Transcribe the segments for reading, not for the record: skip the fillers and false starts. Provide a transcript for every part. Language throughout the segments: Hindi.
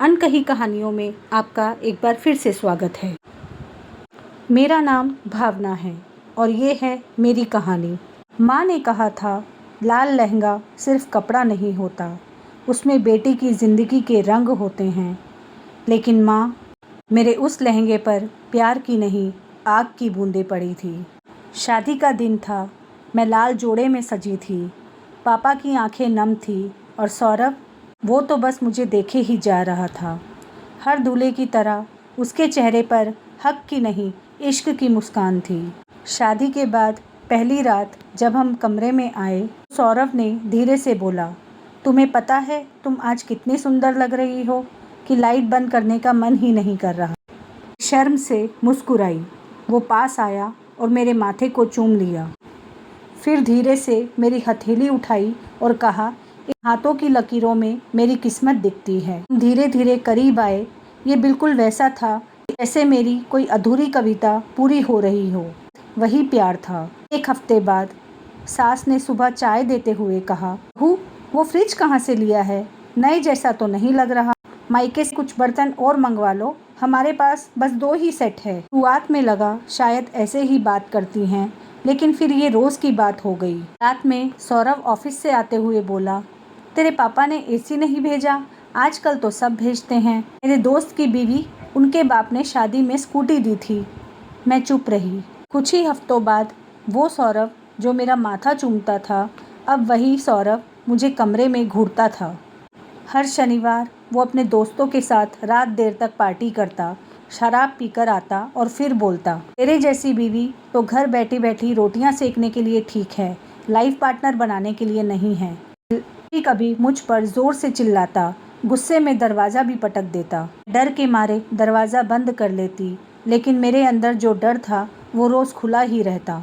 अनकही कहानियों में आपका एक बार फिर से स्वागत है। मेरा नाम भावना है और ये है मेरी कहानी। माँ ने कहा था, लाल लहंगा सिर्फ कपड़ा नहीं होता, उसमें बेटी की ज़िंदगी के रंग होते हैं। लेकिन माँ, मेरे उस लहंगे पर प्यार की नहीं, आग की बूंदें पड़ी थी। शादी का दिन था, मैं लाल जोड़े में सजी थी। पापा की आंखें नम थी और सौरभ, वो तो बस मुझे देखे ही जा रहा था। हर दूल्हे की तरह उसके चेहरे पर हक की नहीं, इश्क की मुस्कान थी। शादी के बाद पहली रात जब हम कमरे में आए, सौरभ ने धीरे से बोला, तुम्हें पता है तुम आज कितनी सुंदर लग रही हो कि लाइट बंद करने का मन ही नहीं कर रहा। शर्म से मुस्कुराई। वो पास आया और मेरे माथे को चूम लिया। फिर धीरे से मेरी हथेली उठाई और कहा, इन हाथों की लकीरों में मेरी किस्मत दिखती है। धीरे धीरे करीब आए। ये बिल्कुल वैसा था जैसे मेरी कोई अधूरी कविता पूरी हो रही हो। वही प्यार था। एक हफ्ते बाद सास ने सुबह चाय देते हुए कहा, बहू, वो फ्रिज कहाँ से लिया है? नए जैसा तो नहीं लग रहा। मायके से कुछ बर्तन और मंगवा लो, हमारे पास बस 2 ही सेट है। शुरुआत में लगा शायद ऐसे ही बात करती हैं, लेकिन फिर ये रोज की बात हो गई। रात में सौरभ ऑफिस से आते हुए बोला, तेरे पापा ने एसी नहीं भेजा? आजकल तो सब भेजते हैं। मेरे दोस्त की बीवी, उनके बाप ने शादी में स्कूटी दी थी। मैं चुप रही। कुछ ही हफ्तों बाद वो सौरभ जो मेरा माथा चूमता था, अब वही सौरभ मुझे कमरे में घूरता था। हर शनिवार वो अपने दोस्तों के साथ रात देर तक पार्टी करता, शराब पीकर आता और फिर बोलता, तेरे जैसी बीवी तो घर बैठी बैठी रोटियां सेकने के लिए ठीक है, लाइफ पार्टनर बनाने के लिए नहीं है। कभी कभी मुझ पर जोर से चिल्लाता, गुस्से में दरवाज़ा भी पटक देता। डर के मारे दरवाज़ा बंद कर लेती, लेकिन मेरे अंदर जो डर था वो रोज़ खुला ही रहता।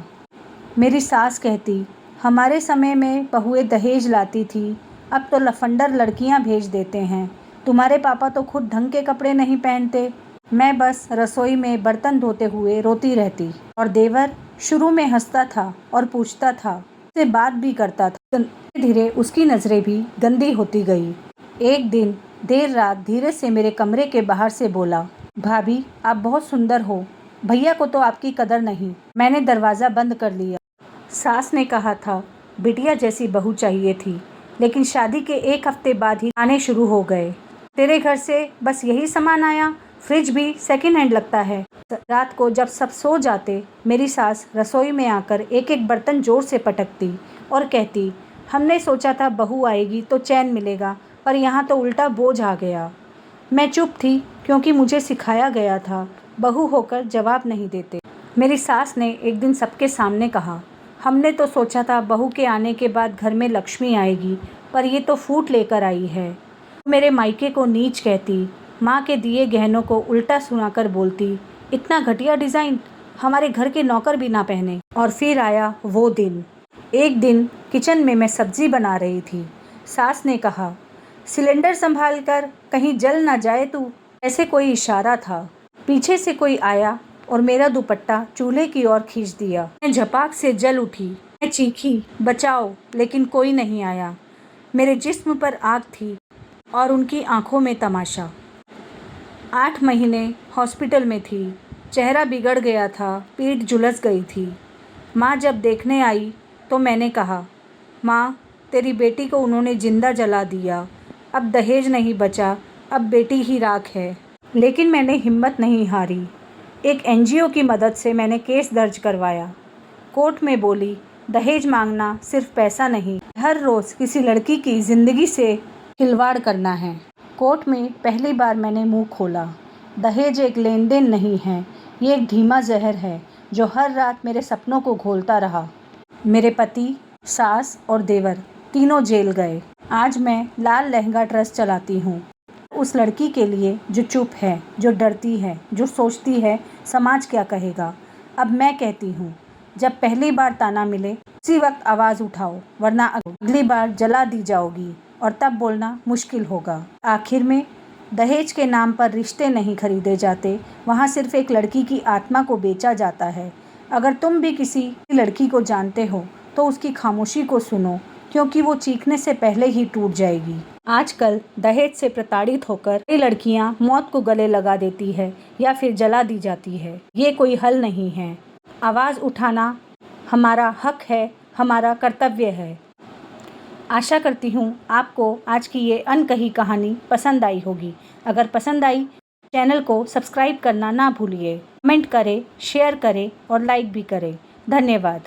मेरी सास कहती, हमारे समय में बहुएं दहेज लाती थी, अब तो लफंडर लड़कियां भेज देते हैं। तुम्हारे पापा तो खुद ढंग के कपड़े नहीं पहनते। मैं बस रसोई में बर्तन धोते हुए रोती रहती और देवर शुरू में हंसता था और पूछता था, उससे बात भी करता था। धीरे धीरे उसकी नज़रें भी गंदी होती गई। एक दिन देर रात धीरे से मेरे कमरे के बाहर से बोला, भाभी, आप बहुत सुंदर हो, भैया को तो आपकी कदर नहीं। मैंने दरवाज़ा बंद कर लिया। सास ने कहा था, बिटिया जैसी बहू चाहिए थी, लेकिन शादी के एक हफ्ते बाद ही आने शुरू हो गए। तेरे घर से बस यही सामान आया, फ्रिज भी सेकंड हैंड लगता है। रात को जब सब सो जाते, मेरी सास रसोई में आकर एक एक बर्तन जोर से पटकती और कहती, हमने सोचा था बहू आएगी तो चैन मिलेगा, पर यहाँ तो उल्टा बोझ आ गया। मैं चुप थी क्योंकि मुझे सिखाया गया था, बहू होकर जवाब नहीं देते। मेरी सास ने एक दिन सबके सामने कहा, हमने तो सोचा था बहू के आने के बाद घर में लक्ष्मी आएगी, पर ये तो फूट लेकर आई है। मेरे मायके को नीच कहती, माँ के दिए गहनों को उल्टा सुनाकर बोलती, इतना घटिया डिज़ाइन हमारे घर के नौकर भी ना पहने। और फिर आया वो दिन। एक दिन किचन में मैं सब्जी बना रही थी। सास ने कहा, सिलेंडर संभाल कर, कहीं जल ना जाए तू। ऐसे कोई इशारा था। पीछे से कोई आया और मेरा दुपट्टा चूल्हे की ओर खींच दिया। मैं झपाक से जल उठी। मैं चीखी, बचाओ, लेकिन कोई नहीं आया। मेरे जिस्म पर आग थी और उनकी आंखों में तमाशा। 8 महीने हॉस्पिटल में थी। चेहरा बिगड़ गया था, पीठ झुलस गई थी। माँ जब देखने आई तो मैंने कहा, माँ, तेरी बेटी को उन्होंने जिंदा जला दिया। अब दहेज नहीं बचा, अब बेटी ही राख है। लेकिन मैंने हिम्मत नहीं हारी। एक एनजीओ की मदद से मैंने केस दर्ज करवाया। कोर्ट में बोली, दहेज मांगना सिर्फ पैसा नहीं, हर रोज़ किसी लड़की की ज़िंदगी से खिलवाड़ करना है। कोर्ट में पहली बार मैंने मुंह खोला। दहेज एक लेन देन नहीं है, ये एक धीमा जहर है जो हर रात मेरे सपनों को घोलता रहा। मेरे पति, सास और देवर तीनों जेल गए। आज मैं लाल लहंगा ट्रस्ट चलाती हूँ, उस लड़की के लिए जो चुप है, जो डरती है, जो सोचती है समाज क्या कहेगा। अब मैं कहती हूँ, जब पहली बार ताना मिले उसी वक्त आवाज़ उठाओ, वरना अगली बार जला दी जाओगी और तब बोलना मुश्किल होगा। आखिर में दहेज के नाम पर रिश्ते नहीं खरीदे जाते, वहाँ सिर्फ एक लड़की की आत्मा को बेचा जाता है। अगर तुम भी किसी लड़की को जानते हो तो उसकी खामोशी को सुनो, क्योंकि वो चीखने से पहले ही टूट जाएगी। आजकल दहेज से प्रताड़ित होकर कई लड़कियां मौत को गले लगा देती है या फिर जला दी जाती है। ये कोई हल नहीं है। आवाज़ उठाना हमारा हक है, हमारा कर्तव्य है। आशा करती हूँ आपको आज की ये अनकही कहानी पसंद आई होगी। अगर पसंद आई, चैनल को सब्सक्राइब करना ना भूलिए। कमेंट करें, शेयर करें और लाइक भी करें। धन्यवाद।